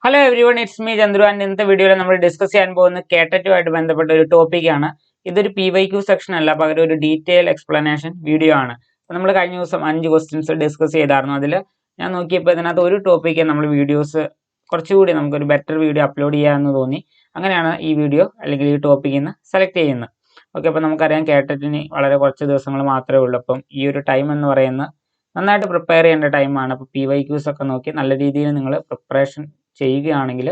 Hello everyone, it's me Chandru. And ഇന്നത്തെ വീഡിയോയിൽ നമ്മൾ ഡിസ്കസ് ചെയ്യാൻ പോകുന്ന കേട്ടറ്റുമായിട്ട് ബന്ധപ്പെട്ട ഒരു ടോപ്പിക്കാണ്. ഇതൊരു PYQ സെക്ഷൻ അല്ല, പകരം ഒരു ഡീറ്റെയിൽ എക്സ്പ്ലനേഷൻ വീഡിയോ ആണ്. അപ്പോൾ നമ്മൾ കഴിഞ്ഞ ദിവസം 5 ക്വസ്റ്റ്യൻസ് ഡിസ്കസ് ചെയ്തായിരുന്നു. അതിൽ ഞാൻ നോക്കിയപ്പോൾ ഇതിനകത്ത് ഒരു ടോപ്പിക്ക് നമ്മൾ വീഡിയോസ് കുറച്ചുകൂടി നമുക്കൊരു ബെറ്റർ വീഡിയോ അപ്ലോഡ് ചെയ്യാമെന്ന് തോന്നി. അങ്ങനെയാണ് ഈ വീഡിയോ അല്ലെങ്കിൽ ഈ ടോപ്പിക്കിൽ നിന്ന് സെലക്ട് ചെയ്യുന്നത്. ഓക്കെ, അപ്പോൾ നമുക്കറിയാം കേട്ടറ്റിന് വളരെ കുറച്ച് ദിവസങ്ങൾ മാത്രമേ ഉള്ളൂ. അപ്പം ഈ ഒരു ടൈം എന്ന് പറയുന്നത് നന്നായിട്ട് പ്രിപ്പയർ ചെയ്യേണ്ട ടൈമാണ്. അപ്പോൾ PYQs ഒക്കെ നോക്കി നല്ല രീതിയിൽ നിങ്ങൾ പ്രിപ്പറേഷൻ ചെയ്യുകയാണെങ്കിൽ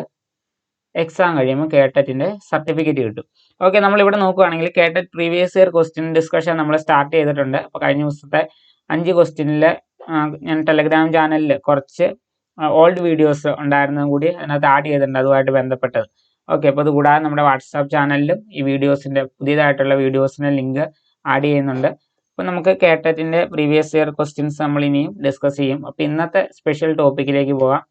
എക്സാം കഴിയുമ്പോൾ കേട്ടറ്റിൻ്റെ സർട്ടിഫിക്കറ്റ് കിട്ടും. ഓക്കെ, നമ്മളിവിടെ നോക്കുകയാണെങ്കിൽ കേട്ടറ്റ് പ്രീവിയസ് ഇയർ ക്വസ്റ്റ്യൻ ഡിസ്കഷൻ നമ്മൾ സ്റ്റാർട്ട് ചെയ്തിട്ടുണ്ട്. അപ്പോൾ കഴിഞ്ഞ ദിവസത്തെ 5 ക്വസ്റ്റ്യനിൽ ഞാൻ ടെലഗ്രാം ചാനലിൽ കുറച്ച് ഓൾഡ് വീഡിയോസ് ഉണ്ടായിരുന്നതും കൂടി അതിനകത്ത് ആഡ് ചെയ്തിട്ടുണ്ട് അതുമായിട്ട് ബന്ധപ്പെട്ടത്. ഓക്കെ, അപ്പോൾ അതുകൂടാതെ നമ്മുടെ വാട്സാപ്പ് ചാനലിലും ഈ വീഡിയോസിൻ്റെ പുതിയതായിട്ടുള്ള വീഡിയോസിൻ്റെ ലിങ്ക് ആഡ് ചെയ്യുന്നുണ്ട്. അപ്പോൾ നമുക്ക് കേട്ടറ്റിൻ്റെ പ്രീവിയസ് ഇയർ ക്വസ്റ്റ്യൻസ് നമ്മൾ ഇനിയും ഡിസ്കസ് ചെയ്യും. അപ്പോൾ ഇന്നത്തെ സ്പെഷ്യൽ ടോപ്പിക്കിലേക്ക് പോകാം.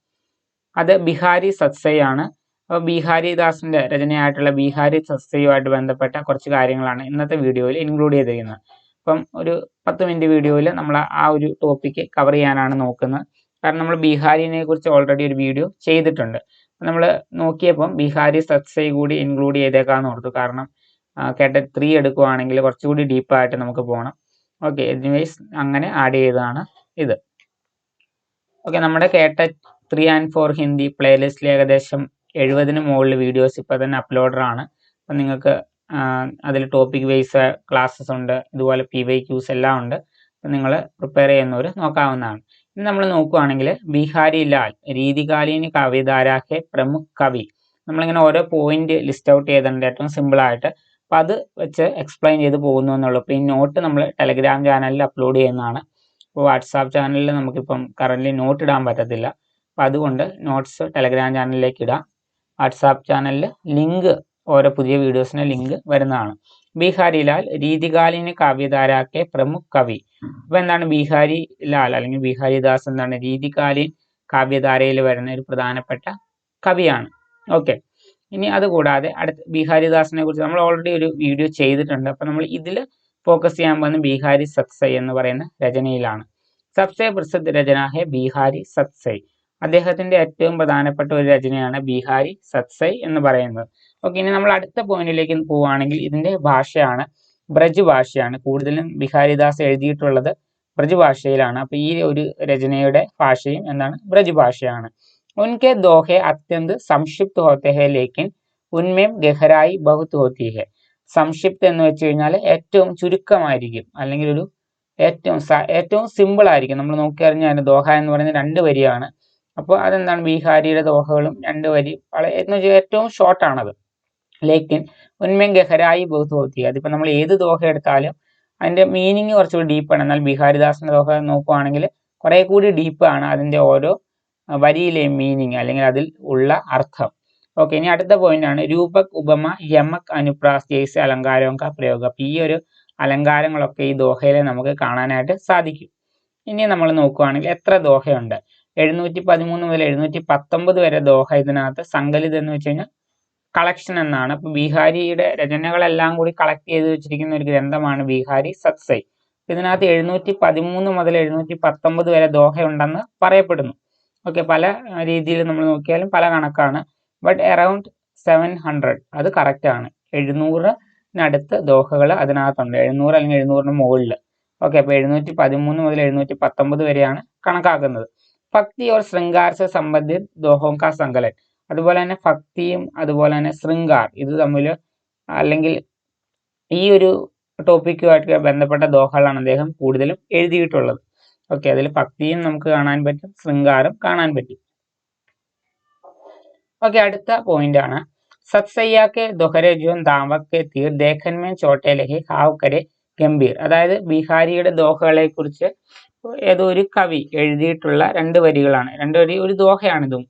അത് ബിഹാരി സത്സൈ ആണ്. അപ്പോൾ ബിഹാരിദാസിൻ്റെ രചനയായിട്ടുള്ള ബിഹാരി സത്സയുമായിട്ട് ബന്ധപ്പെട്ട കുറച്ച് കാര്യങ്ങളാണ് ഇന്നത്തെ വീഡിയോയിൽ ഇൻക്ലൂഡ് ചെയ്തിരിക്കുന്നത്. അപ്പം ഒരു 10 മിനിറ്റ് വീഡിയോയിൽ നമ്മൾ ആ ഒരു ടോപ്പിക്ക് കവർ ചെയ്യാനാണ് നോക്കുന്നത്. കാരണം നമ്മൾ ബിഹാരിനെ കുറിച്ച് ഓൾറെഡി ഒരു വീഡിയോ ചെയ്തിട്ടുണ്ട്. നമ്മൾ നോക്കിയപ്പം ബിഹാരി സത്സൈ കൂടി ഇൻക്ലൂഡ് ചെയ്തേക്കാന്ന് ഓർത്തു. കാരണം കേട്ടറ്റ് 3 എടുക്കുവാണെങ്കിൽ കുറച്ചുകൂടി ഡീപ്പായിട്ട് നമുക്ക് പോകണം. ഓക്കെ, എനിവേസ് അങ്ങനെ ആഡ് ചെയ്തതാണ് ഇത്. ഓക്കെ, നമ്മുടെ കേട്ടറ്റ് 3 and 4 ഹിന്ദി പ്ലേലിസ്റ്റിൽ ഏകദേശം 70-ന് മുകളിൽ വീഡിയോസ് ഇപ്പോൾ തന്നെ അപ്ലോഡറാണ്. അപ്പം നിങ്ങൾക്ക് അതിൽ ടോപ്പിക് വൈസ് ക്ലാസ്സസ് ഉണ്ട്, ഇതുപോലെ PYQs എല്ലാം ഉണ്ട്. അപ്പം നിങ്ങൾ പ്രിപ്പയർ ചെയ്യുന്നവർ നോക്കാവുന്നതാണ്. ഇനി നമ്മൾ നോക്കുകയാണെങ്കിൽ ബിഹാരി ലാൽ രീതികാലീന കാവ്യധാരാഹെ പ്രമുഖ് കവി. നമ്മളിങ്ങനെ ഓരോ പോയിന്റ് ലിസ്റ്റ് ഔട്ട് ചെയ്തിട്ടുണ്ട് ഏറ്റവും സിമ്പിളായിട്ട്. അപ്പം അത് വെച്ച് എക്സ്പ്ലെയിൻ ചെയ്ത് പോകുന്നു എന്നുള്ളൂ. അപ്പോൾ ഈ നോട്ട് നമ്മൾ ടെലഗ്രാം ചാനലിൽ അപ്ലോഡ് ചെയ്യുന്നതാണ്. ഇപ്പോൾ വാട്സാപ്പ് ചാനലിൽ നമുക്കിപ്പം കറൻ്റ് നോട്ട് ഇടാൻ പറ്റത്തില്ല. അപ്പോൾ അതുകൊണ്ട് നോട്ട്സ് ടെലഗ്രാം ചാനലിലേക്ക് ഇടാം. വാട്സാപ്പ് ചാനലിൽ ലിങ്ക് ഓരോ പുതിയ വീഡിയോസിന് ലിങ്ക് വരുന്നതാണ്. ബിഹാരി ലാൽ രീതികാലീന കാവ്യധാരാക്കെ പ്രമുഖ് കവി. അപ്പോൾ എന്താണ് ബിഹാരി ലാൽ അല്ലെങ്കിൽ ബിഹാരിദാസ് എന്താണ് രീതികാലീൻ കാവ്യധാരയിൽ വരുന്ന ഒരു പ്രധാനപ്പെട്ട കവിയാണ്. ഓക്കെ, ഇനി അതുകൂടാതെ അടുത്ത ബിഹാരിദാസിനെ കുറിച്ച് നമ്മൾ ഓൾറെഡി ഒരു വീഡിയോ ചെയ്തിട്ടുണ്ട്. അപ്പോൾ നമ്മൾ ഇതിൽ ഫോക്കസ് ചെയ്യാൻ പോകുന്ന ബിഹാരി സത്സൈ എന്ന് പറയുന്ന രചനയിലാണ്. സബ്സെ പ്രസിദ്ധ രചന ഹെ ബിഹാരി സത്സൈ. അദ്ദേഹത്തിന്റെ ഏറ്റവും പ്രധാനപ്പെട്ട ഒരു രചനയാണ് ബിഹാരി സത്സൈ എന്ന് പറയുന്നത്. ഓക്കെ, ഇനി നമ്മൾ അടുത്ത പോയിന്റിലേക്ക് പോവുകയാണെങ്കിൽ ഇതിന്റെ ഭാഷയാണ് ബ്രജ് ഭാഷയാണ്. കൂടുതലും ബിഹാരിദാസ് എഴുതിയിട്ടുള്ളത് ബ്രജ് ഭാഷയിലാണ്. അപ്പോൾ ഈ ഒരു രചനയുടെ ഭാഷയും എന്താണ് ബ്രജ് ഭാഷയാണ്. ഉൻകെ ദോഹെ അത്യന്ത് സംക്ഷിപ്ത് ഹോത്തെ ഹെ ലേക്കിൻ ഉന്മേം ഗഹരായി ബഹുത് ഹോത്തി ഹെ. സംക്ഷിപ്ത് എന്ന് വെച്ച് കഴിഞ്ഞാൽ ഏറ്റവും ചുരുക്കമായിരിക്കും, അല്ലെങ്കിൽ ഒരു ഏറ്റവും സിമ്പിൾ ആയിരിക്കും. നമ്മൾ നോക്കിയറിഞ്ഞാൽ ദോഹ എന്ന് പറയുന്നത് 2 വരിയാണ്. അപ്പോൾ അതെന്താണ് ബിഹാരിയുടെ ദോഹകളും 2 വരി എന്ന് വെച്ചാൽ ഏറ്റവും ഷോർട്ടാണത്. ലേക്കിൻ ഉന്മേം ഗഹരായി ബഹുത് ഹോത്തി ഹെ. അതിപ്പോൾ നമ്മൾ ഏത് ദോഹ എടുത്താലും അതിൻ്റെ മീനിങ് കുറച്ചുകൂടി ഡീപ്പാണ്. എന്നാൽ ബിഹാരിദാസിൻ്റെ ദോഹ നോക്കുവാണെങ്കിൽ കുറേ കൂടി ഡീപ്പാണ് അതിൻ്റെ ഓരോ വരിയിലെയും മീനിങ് അല്ലെങ്കിൽ അതിൽ ഉള്ള അർത്ഥം. ഓക്കെ, ഇനി അടുത്ത പോയിന്റ് ആണ് രൂപക് ഉപമ യമക് അനുപ്രാസ് ജൈസെ അലങ്കാരവും കാ പ്രയോഗം. അപ്പോൾ ഈ ഒരു അലങ്കാരങ്ങളൊക്കെ ഈ ദോഹയിൽ നമുക്ക് കാണാനായിട്ട് സാധിക്കും. ഇനി നമ്മൾ നോക്കുകയാണെങ്കിൽ എത്ര ദോഹയുണ്ട്? 713 മുതൽ 719 വരെ ദോഹ ഇതിനകത്ത് സങ്കലിത് എന്ന് വെച്ച് കഴിഞ്ഞാൽ കളക്ഷൻ എന്നാണ്. അപ്പോൾ ബിഹാരിയുടെ രചനകളെല്ലാം കൂടി കളക്ട് ചെയ്ത് വെച്ചിരിക്കുന്ന ഒരു ഗ്രന്ഥമാണ് ബിഹാരി സത്സൈ. ഇതിനകത്ത് 713 മുതൽ 719 വരെ ദോഹ ഉണ്ടെന്ന് പറയപ്പെടുന്നു. ഓക്കെ, പല രീതിയിൽ നമ്മൾ നോക്കിയാലും പല കണക്കാണ്. ബട്ട് അറൗണ്ട് 700 അത് കറക്റ്റ് ആണ്. 700-നടുത്ത് ദോഹകൾ അതിനകത്തുണ്ട്. 700 അല്ലെങ്കിൽ 700-ന് മുകളിൽ. ഓക്കെ, അപ്പോൾ 713 മുതൽ 719 വരെയാണ് കണക്കാക്കുന്നത്. ഭക്തി ഓർ ശൃംഗാർ സെ സംബന്ധിത് ദോഹോം കാ സങ്കലൻ. അതുപോലെ തന്നെ ഭക്തിയും അതുപോലെ തന്നെ ശൃംഗാർ ഇത് തമ്മിൽ അല്ലെങ്കിൽ ഈ ഒരു ടോപ്പിക്കുമായിട്ട് ബന്ധപ്പെട്ട ദോഹകളാണ് അദ്ദേഹം കൂടുതലും എഴുതിയിട്ടുള്ളത്. ഓക്കെ, അതിൽ ഭക്തിയും നമുക്ക് കാണാൻ പറ്റും, ശൃംഗാറും കാണാൻ പറ്റും. ഓക്കെ, അടുത്ത പോയിന്റ് ആണ് സത്സയ്യാക്കെ ദോഹരെ ജോൻ ദാവക്കെ തീർ ദേഖൻമേൻ ചോട്ടെ ലഹി ഹാവ് കരെ ഗംഭീർ. അതായത് ബിഹാരിയുടെ ദോഹകളെ കുറിച്ച് ഏതോ ഒരു കവി എഴുതിയിട്ടുള്ള 2 വരികളാണ്. 2 വരി ഒരു ദോഹയാണിതും.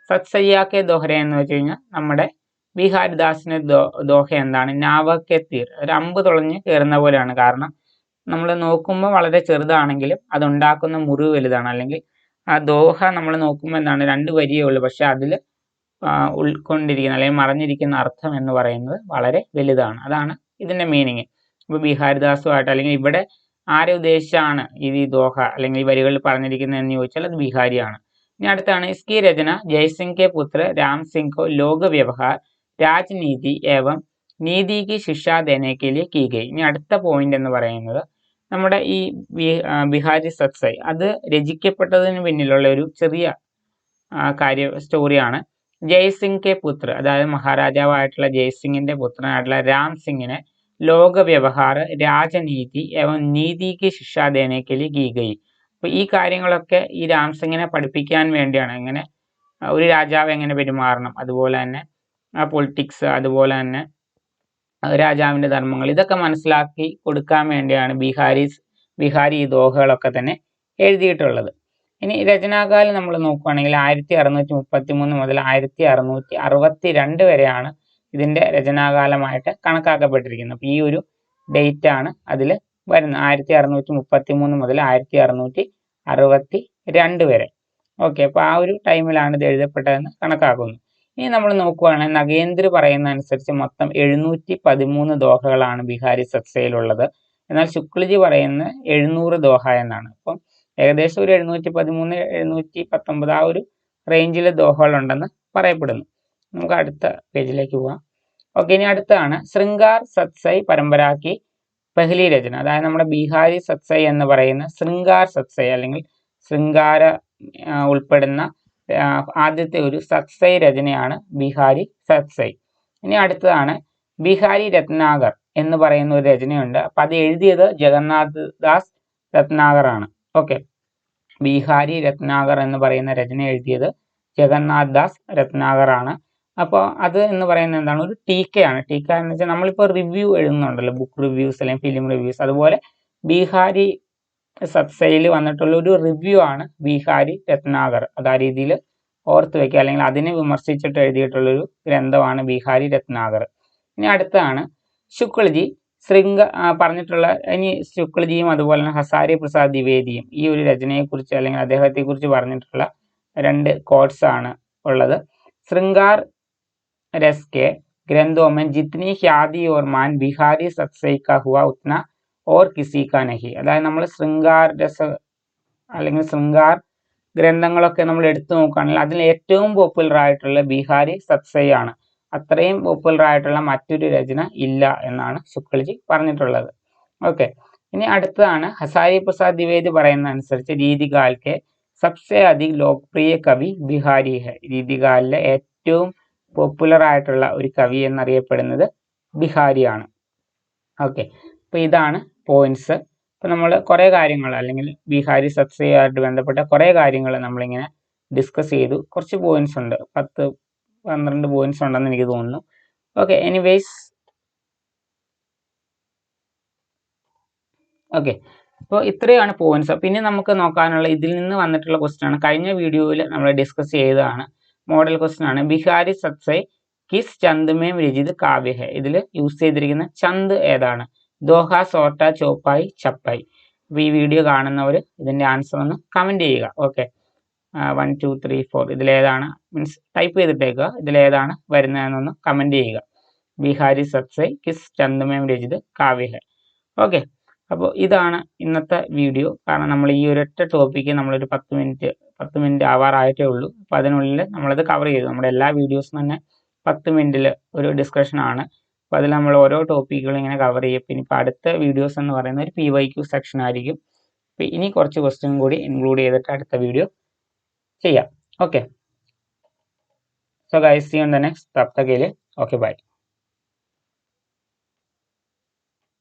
സത്സയ്യാക്കെ ദോഹര എന്ന് വെച്ച് കഴിഞ്ഞാൽ നമ്മുടെ ബിഹാരിദാസിന്റെ ദോഹ എന്താണ് നാവക്കെ തീർ, ഒരു അമ്പ് തുളഞ്ഞ് കയറുന്ന പോലെയാണ്. കാരണം നമ്മൾ നോക്കുമ്പോൾ വളരെ ചെറുതാണെങ്കിലും അതുണ്ടാക്കുന്ന മുറിവ് വലുതാണ്. അല്ലെങ്കിൽ ആ ദോഹ നമ്മൾ നോക്കുമ്പോൾ എന്താണ് 2 വരിയേ ഉള്ളൂ, പക്ഷെ അതിൽ ഉൾക്കൊണ്ടിരിക്കുന്ന അല്ലെങ്കിൽ മറഞ്ഞിരിക്കുന്ന അർത്ഥം എന്ന് പറയുന്നത് വളരെ വലുതാണ്. അതാണ് ഇതിന്റെ മീനിങ്. ഇപ്പോൾ ബിഹാരിദാസുമായിട്ട് അല്ലെങ്കിൽ ഇവിടെ ആരെ ഉദ്ദേശിച്ചാണ് ഈ ദോഹ അല്ലെങ്കിൽ ഈ വരികളിൽ പറഞ്ഞിരിക്കുന്നത് എന്ന് ചോദിച്ചാൽ അത് ബിഹാരിയാണ്. इനി അടുത്താണ് इसकी रचना जयसिंह के पुत्र राम सिंह को लोक व्यवहार രാജ്നീതി एवं നീതി की शिक्षा देने के लिए की गई. ഇനി അടുത്ത പോയിന്റ് എന്ന് പറയുന്നത് നമ്മുടെ ഈ ബിഹാരി സത്സൈ അത് രചിക്കപ്പെട്ടതിന് പിന്നിലുള്ള ഒരു ചെറിയ സ്റ്റോറിയാണ്. ജയ്സിംഗ് കെ പുത്ര, അതായത് മഹാരാജാവായിട്ടുള്ള ജയ്സിംഗിന്റെ പുത്രനായിട്ടുള്ള രാം സിംഗിനെ ലോക വ്യവഹാര രാജനീതി एवं നീതി की शिक्षा देने के लिए की गई. അപ്പൊ ഈ കാര്യങ്ങളൊക്കെ ഈ രാം സിംഗിനെ പഠിപ്പിക്കാൻ വേണ്ടിയാണ്. എങ്ങനെ ഒരു രാജാവ് എങ്ങനെ പെരുമാറണം, അതുപോലെ തന്നെ പൊളിറ്റിക്സ്, അതുപോലെ തന്നെ രാജാവിന്റെ ധർമ്മങ്ങൾ, ഇതൊക്കെ മനസ്സിലാക്കി കൊടുക്കാൻ വേണ്ടിയാണ് ബിഹാരി ദോഹകളൊക്കെ തന്നെ എഴുതിയിട്ടുള്ളത്. ഇനി രചനാകാലം നമ്മൾ നോക്കുകയാണെങ്കിൽ 1633 മുതൽ 1662 വരെയാണ് ഇതിന്റെ രചനാകാലമായിട്ട് കണക്കാക്കപ്പെട്ടിരിക്കുന്നത്. അപ്പൊ ഈ ഒരു ഡേറ്റ് ആണ് അതിൽ വരുന്നത്, 1633 മുതൽ 1662 വരെ. ഓക്കെ, അപ്പൊ ആ ഒരു ടൈമിലാണ് ഇത് എഴുതപ്പെട്ടതെന്ന് കണക്കാക്കുന്നു. ഇനി നമ്മൾ നോക്കുകയാണെങ്കിൽ നഗേന്ദ്ര പറയുന്ന അനുസരിച്ച് മൊത്തം 713 ദോഹകളാണ് ബിഹാരി സത്സയിലുള്ളത്. എന്നാൽ ശുക്ലജി പറയുന്നത് 700 ദോഹ എന്നാണ്. അപ്പം ഏകദേശം ഒരു 713 719 ആ ഒരു റേഞ്ചിൽ ദോഹകളുണ്ടെന്ന് പറയപ്പെടുന്നു. നമുക്ക് അടുത്ത പേജിലേക്ക് പോവാം. ഓക്കെ, ഇനി അടുത്താണ് ശൃംഗാർ സത്സൈ പരമ്പരാക്കി പെഹ്ലി രചന. അതായത് നമ്മുടെ ബിഹാരി സത്സൈ എന്ന് പറയുന്ന ശൃംഗാർ സത്സൈ അല്ലെങ്കിൽ ശൃംഗാര ഉൾപ്പെടുന്ന ആദ്യത്തെ ഒരു സത്സൈ രചനയാണ് ബിഹാരി സത്സൈ. ഇനി അടുത്തതാണ് ബിഹാരി രത്നാകർ എന്ന് പറയുന്ന ഒരു രചനയുണ്ട്. അപ്പൊ അത് എഴുതിയത് ജഗന്നാഥ് ദാസ് രത്നാകർ ആണ്. ഓക്കെ, ബിഹാരി രത്നാകർ എന്ന് പറയുന്ന രചന എഴുതിയത് ജഗന്നാഥ് ദാസ് രത്നാകർ ആണ്. അപ്പോൾ അത് എന്ന് പറയുന്നത് എന്താണ്, ഒരു ടീക്കയാണ്. ടീക്ക എന്ന് വെച്ചാൽ നമ്മളിപ്പോൾ റിവ്യൂ എഴുതുന്നുണ്ടല്ലോ, ബുക്ക് റിവ്യൂസ് അല്ലെങ്കിൽ ഫിലിം റിവ്യൂസ്, അതുപോലെ ബിഹാരി സത്സയിൽ വന്നിട്ടുള്ള ഒരു റിവ്യൂ ആണ് ബിഹാരി രത്നാകർ. അത് ആ രീതിയിൽ ഓർത്ത് വെക്കുക, അല്ലെങ്കിൽ അതിനെ വിമർശിച്ചിട്ട് എഴുതിയിട്ടുള്ളൊരു ഗ്രന്ഥമാണ് ബിഹാരി രത്നാകർ. ഇനി അടുത്താണ് ശുക്ലജി പറഞ്ഞിട്ടുള്ള, ഇനി ശുക്ലജിയും അതുപോലെ തന്നെ ഹസാരി പ്രസാദ് ദ്വിവേദിയും ഈ ഒരു രചനയെക്കുറിച്ച് അല്ലെങ്കിൽ അദ്ദേഹത്തെക്കുറിച്ച് പറഞ്ഞിട്ടുള്ള 2 കോട്ട്സ് ആണ് ഉള്ളത്. ശൃംഗാർ രസ് കെ ഗ്രന്ഥോं में जितनी ख्याति और मान बिहारी सत्सई का हुआ उतना और किसी का नहीं. അതായത് നമ്മൾ ശൃംഗാർ രസ അല്ലെങ്കിൽ ശൃംഗാർ ഗ്രന്ഥങ്ങളൊക്കെ നമ്മൾ എടുത്തു നോക്കുകയാണെങ്കിൽ അതിൽ ഏറ്റവും പോപ്പുലർ ആയിട്ടുള്ള ബിഹാരി സത്സൈ ആണ്. അത്രയും പോപ്പുലർ ആയിട്ടുള്ള മറ്റൊരു രചന ഇല്ല എന്നാണ് ശുക്ലജി പറഞ്ഞിട്ടുള്ളത്. ഓക്കെ, ഇനി അടുത്തതാണ് ഹസാരി പ്രസാദ് ദ്വിവേദി പറയുന്ന അനുസരിച്ച് രീതികാൽക്കെ സബ്സെ അധിക് ലോക്പ്രിയ കവി ബിഹാരി ഹെ. രീതികാലിലെ ഏറ്റവും പോപ്പുലർ ആയിട്ടുള്ള ഒരു കവി എന്നറിയപ്പെടുന്നത് ബിഹാരിയാണ്. ഓക്കെ, അപ്പൊ ഇതാണ് പോയിന്റ്സ്. ഇപ്പൊ നമ്മൾ കുറെ കാര്യങ്ങൾ അല്ലെങ്കിൽ ബിഹാരി സത്സയുമായിട്ട് ബന്ധപ്പെട്ട കുറെ കാര്യങ്ങൾ നമ്മളിങ്ങനെ ഡിസ്കസ് ചെയ്തു. കുറച്ച് പോയിന്റ്സ് ഉണ്ട്, 10-12 പോയിന്റ്സ് ഉണ്ടെന്ന് എനിക്ക് തോന്നുന്നു. ഓക്കെ, എനിവേസ് ഓക്കെ, അപ്പോൾ ഇത്രയാണ് പോയിന്റ്സ്. പിന്നെ നമുക്ക് നോക്കാനുള്ള ഇതിൽ നിന്ന് വന്നിട്ടുള്ള ക്വസ്റ്റ്യൻ ആണ്. കഴിഞ്ഞ വീഡിയോയിൽ നമ്മൾ ഡിസ്കസ് ചെയ്തതാണ്, മോഡൽ ക്വസ്റ്റ്യൻ ആണ്. ബിഹാരി സത്സൈ കിസ് ചന്ദ് മേം രചിത് കാവ്യ ഹെ. ഇതിൽ യൂസ് ചെയ്തിരിക്കുന്ന ചന്ദ് ഏതാണ്? ദോഹ, സോട്ട, ചോപ്പായി, ചപ്പായി. അപ്പോൾ ഈ വീഡിയോ കാണുന്നവർ ഇതിന്റെ ആൻസർ ഒന്ന് കമന്റ് ചെയ്യുക. ഓക്കെ, 1 2 3 4 ഇതിലേതാണ്, മീൻസ് ടൈപ്പ് ചെയ്തിട്ടേക്കുക, ഇതിലേതാണ് വരുന്നതെന്നൊന്ന് കമന്റ് ചെയ്യുക. ബിഹാരി സത്സൈ കിസ് ചന്ദ് മേം രചിത് കാവ്യ ഹെ. ഓക്കെ, അപ്പോൾ ഇതാണ് ഇന്നത്തെ വീഡിയോ. കാരണം നമ്മൾ ഈ ഒരൊറ്റ ടോപ്പിക്ക് നമ്മളൊരു 10 മിനിറ്റ് ആവാറായിട്ടേ ഉള്ളൂ. അപ്പോൾ അതിനുള്ളിൽ നമ്മളത് കവർ ചെയ്തു. നമ്മുടെ എല്ലാ വീഡിയോസും തന്നെ 10 മിനിറ്റിൽ ഒരു ഡിസ്കഷൻ ആണ്. അപ്പോൾ അതിൽ നമ്മൾ ഓരോ ടോപ്പിക്കുകളും ഇങ്ങനെ കവർ ചെയ്യും. പിന്നെ ഇപ്പോൾ അടുത്ത വീഡിയോസ് എന്ന് പറയുന്ന ഒരു PYQ സെക്ഷൻ ആയിരിക്കും. അപ്പോൾ ഇനി കുറച്ച് ക്വസ്റ്റ്യൻ കൂടി ഇൻക്ലൂഡ് ചെയ്തിട്ട് അടുത്ത വീഡിയോ ചെയ്യാം. Okay, so guys, see you in the next. തബ് തക് के लिए ओके बाय.